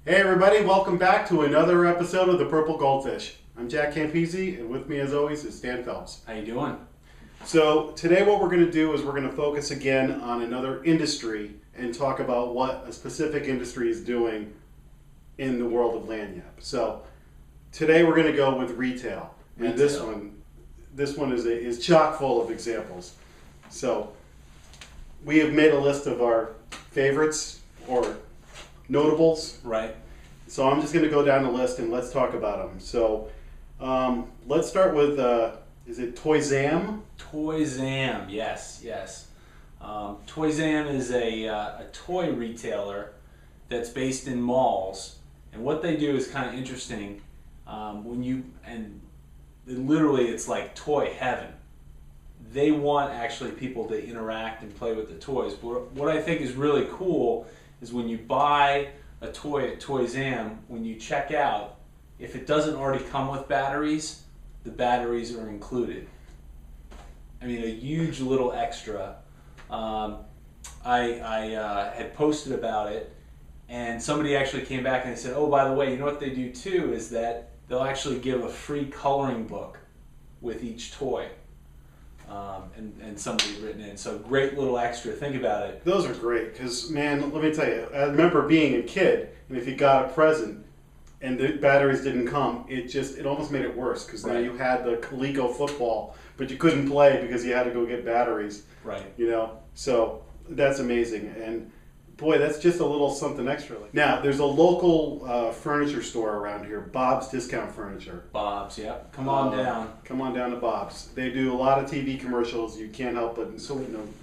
Hey everybody, welcome back to another episode of the Purple Goldfish. I'm Jack Campese, and with me as always is Stan Phelps. How you doing? So today what we're going to do is we're going to focus again on another industry and talk about what a specific industry is doing in the world of lanyap. So today we're going to go with retail. And this one is chock full of examples. So we have made a list of our favorites or notables. Right. So I'm just going to go down the list and let's talk about them. So let's start with, is it Toyzam? Toyzam, yes. Toyzam is a toy retailer that's based in malls, and what they do is kind of interesting. Literally it's like toy heaven. They want actually people to interact and play with the toys. But what I think is really cool is when you buy a toy at Toyzam, when you check out, if it doesn't already come with batteries, the batteries are included. I mean, a huge little extra. I had posted about it, and somebody actually came back and they said, oh, by the way, you know what they do too is that they'll actually give a free coloring book with each toy. And somebody written in. So great little extra. Think about it. Those are great because, man, let me tell you, I remember being a kid, and if you got a present and the batteries didn't come, it almost made it worse because now you had the Coleco football, but you couldn't play because you had to go get batteries. Right. You know, so that's amazing. And boy, that's just a little something extra. Now, there's a local furniture store around here, Bob's Discount Furniture. Bob's, yeah. Come on down. Come on down to Bob's. They do a lot of TV commercials. You can't help but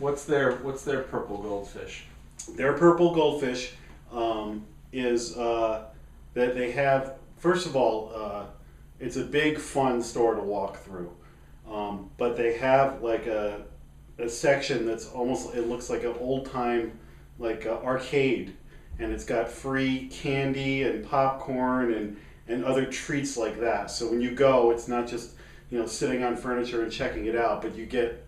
What's their purple goldfish? Their purple goldfish is that they have. First of all, it's a big, fun store to walk through, but they have like a section that's almost. It looks like an old time. Like arcade, and it's got free candy and popcorn and other treats like that. So when you go, it's not just sitting on furniture and checking it out, but you get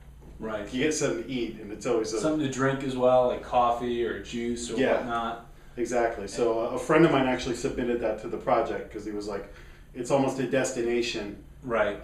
something to eat, and it's always something to drink as well, like coffee or juice or whatnot. Exactly. So a friend of mine actually submitted that to the project because he was like, it's almost a destination, right?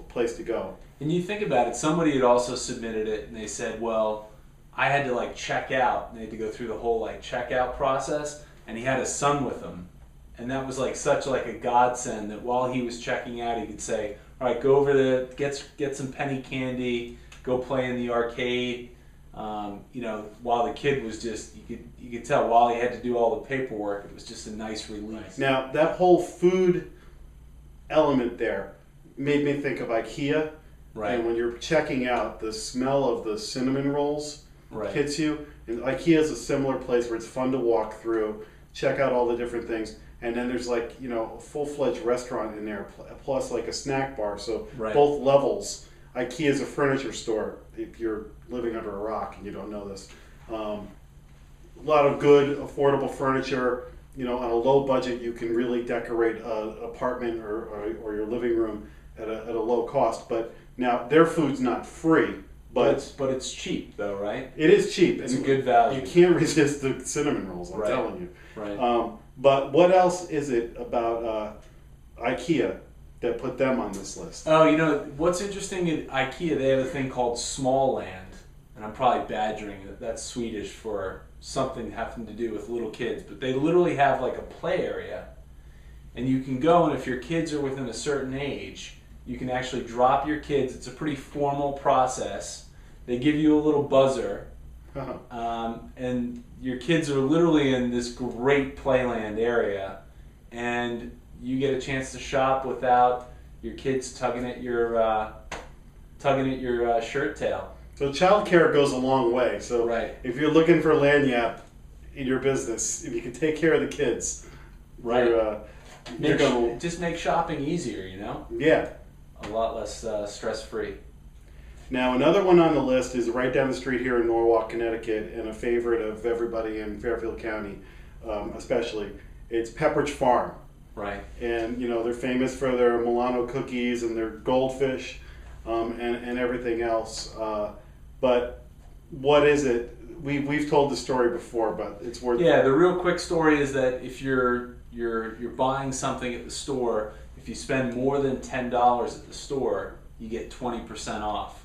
Place to go. And you think about it, somebody had also submitted it, and they said, well, I had to check out, and they had to go through the whole checkout process, and he had his son with him, and that was such a godsend that while he was checking out, he could say, all right, go over there, get some penny candy, go play in the arcade. While the kid was just, you could tell while he had to do all the paperwork, it was just a nice release. Now that whole food element there made me think of Ikea. Right. And when you're checking out, the smell of the cinnamon rolls hits you. And IKEA is a similar place where it's fun to walk through, check out all the different things, and then there's a full-fledged restaurant in there, plus a snack bar. So both levels. IKEA is a furniture store. If you're living under a rock and you don't know this, a lot of good, affordable furniture. On a low budget, you can really decorate an apartment or your living room at a low cost. But now their food's not free. But it's cheap though, right? It is cheap. It's a good value. You can't resist the cinnamon rolls, I'm telling you. Right. But what else is it about IKEA that put them on this list? Oh, what's interesting in IKEA, they have a thing called Small Land, and I'm probably badgering it. That's Swedish for something having to do with little kids, but they literally have a play area, and you can go, and if your kids are within a certain age, you can actually drop your kids. It's a pretty formal process. They give you a little buzzer, and your kids are literally in this great playland area, and you get a chance to shop without your kids tugging at your shirt tail. So childcare goes a long way. So if you're looking for lanyap in your business, if you can take care of the kids, just make shopping easier. Yeah. A lot less stress-free. Now, another one on the list is right down the street here in Norwalk, Connecticut, and a favorite of everybody in Fairfield County, especially. It's Pepperidge Farm. Right. And, they're famous for their Milano cookies and their Goldfish and everything else. But what is it we've told the story before, but it's worth. Yeah, the real quick story is that if you're buying something at the store, if you spend more than $10 at the store, you get 20% off.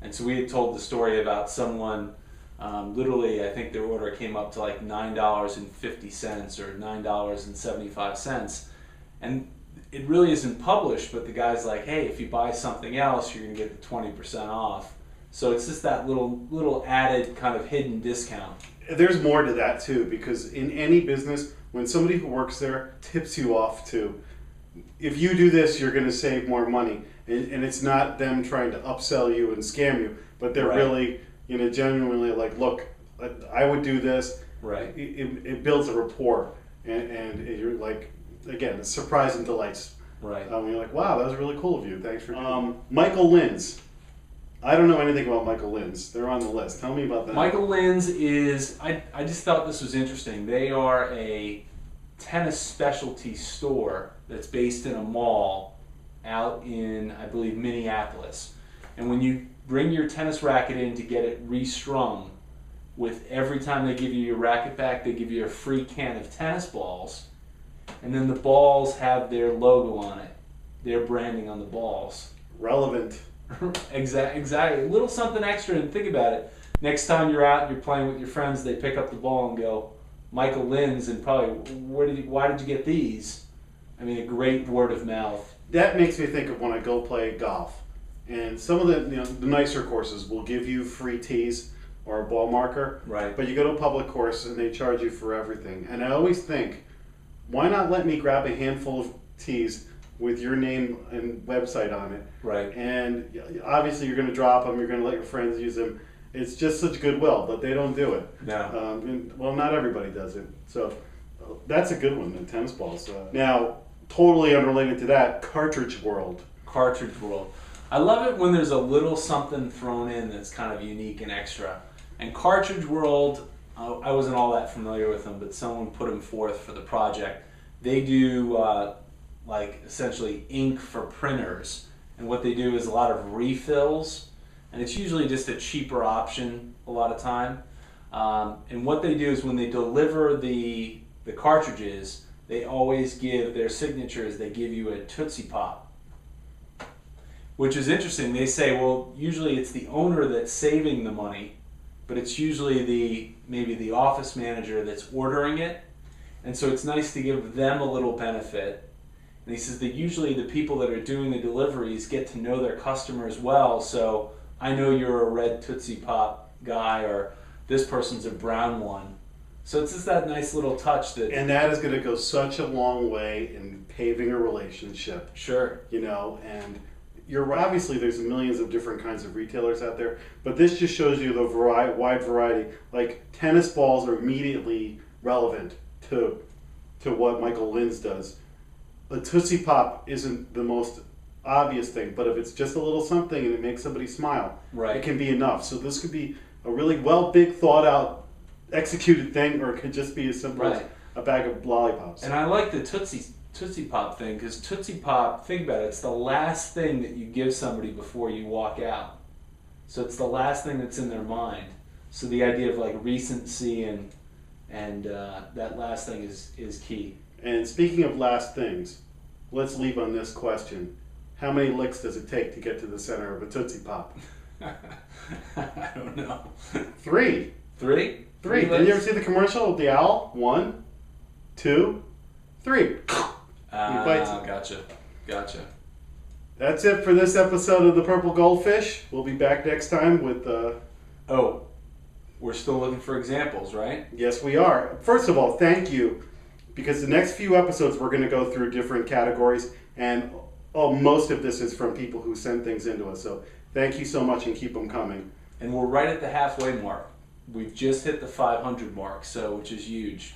And so we had told the story about someone, literally, I think their order came up to like $9.50 or $9.75. And it really isn't published, but the guy's like, hey, if you buy something else, you're going to get the 20% off. So it's just that little added kind of hidden discount. There's more to that too, because in any business, when somebody who works there tips you off too, if you do this, you're going to save more money. And it's not them trying to upsell you and scam you, but they're really, genuinely like, look, I would do this. Right. It builds a rapport, and you're like, again, it's surprise and delights. Right. You're like, wow, that was really cool of you. Thanks for Michael Linds. I don't know anything about Michael Linds. They're on the list. Tell me about that. Michael Linds is, I just thought this was interesting. They are a tennis specialty store that's based in a mall out in, I believe, Minneapolis. And when you bring your tennis racket in to get it restrung, with every time they give you your racket back, they give you a free can of tennis balls. And then the balls have their logo on it, their branding on the balls. Relevant. Exactly. A little something extra, and think about it. Next time you're out, you're playing with your friends, they pick up the ball and go, Michael Linds, and probably, why did you get these? I mean, a great word of mouth. That makes me think of when I go play golf. And some of the nicer courses will give you free tees or a ball marker. Right. But you go to a public course and they charge you for everything. And I always think, why not let me grab a handful of tees with your name and website on it? Right. And obviously you're going to drop them, you're going to let your friends use them. It's just such goodwill, but they don't do it. No. Well, not everybody does it. So that's a good one, the tennis balls. Now, totally unrelated to that, Cartridge World. Cartridge World. I love it when there's a little something thrown in that's kind of unique and extra. And Cartridge World, I wasn't all that familiar with them, but someone put them forth for the project. They do like essentially ink for printers, and what they do is a lot of refills, and it's usually just a cheaper option a lot of time. And what they do is when they deliver the cartridges, they always give their signatures. They give you a Tootsie Pop, which is interesting. They say, well, usually it's the owner that's saving the money, but it's usually maybe the office manager that's ordering it. And so it's nice to give them a little benefit. And he says that usually the people that are doing the deliveries get to know their customers well. So I know you're a red Tootsie Pop guy, or this person's a brown one. So it's just that nice little touch that... And that is going to go such a long way in paving a relationship. Sure. And obviously there's millions of different kinds of retailers out there, but this just shows you the wide variety. Like, tennis balls are immediately relevant to what Michael Linds does. A Tootsie Pop isn't the most obvious thing, but if it's just a little something and it makes somebody smile, right, it can be enough. So this could be a really big thought out, executed thing, or it could just be as simple as a bag of lollipops. And I like the Tootsie Pop thing, because Tootsie Pop, think about it, it's the last thing that you give somebody before you walk out. So it's the last thing that's in their mind. So the idea of like recency and that last thing is key. And speaking of last things, let's leave on this question. How many licks does it take to get to the center of a Tootsie Pop? I don't know. 3. 3? 3. Did you ever see the commercial with the owl? 1, 2, 3. He bites it. Gotcha. That's it for this episode of The Purple Goldfish. We'll be back next time with... Oh, we're still looking for examples, right? Yes, we are. First of all, thank you. Because the next few episodes, we're going to go through different categories. And most of this is from people who send things into us. So thank you so much, and keep them coming. And we're right at the halfway mark. We've just hit the 500 mark, which is huge.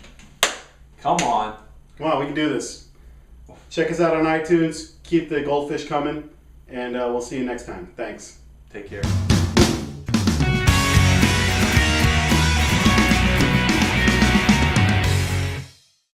Come on. Come on, we can do this. Check us out on iTunes. Keep the goldfish coming. And we'll see you next time. Thanks. Take care.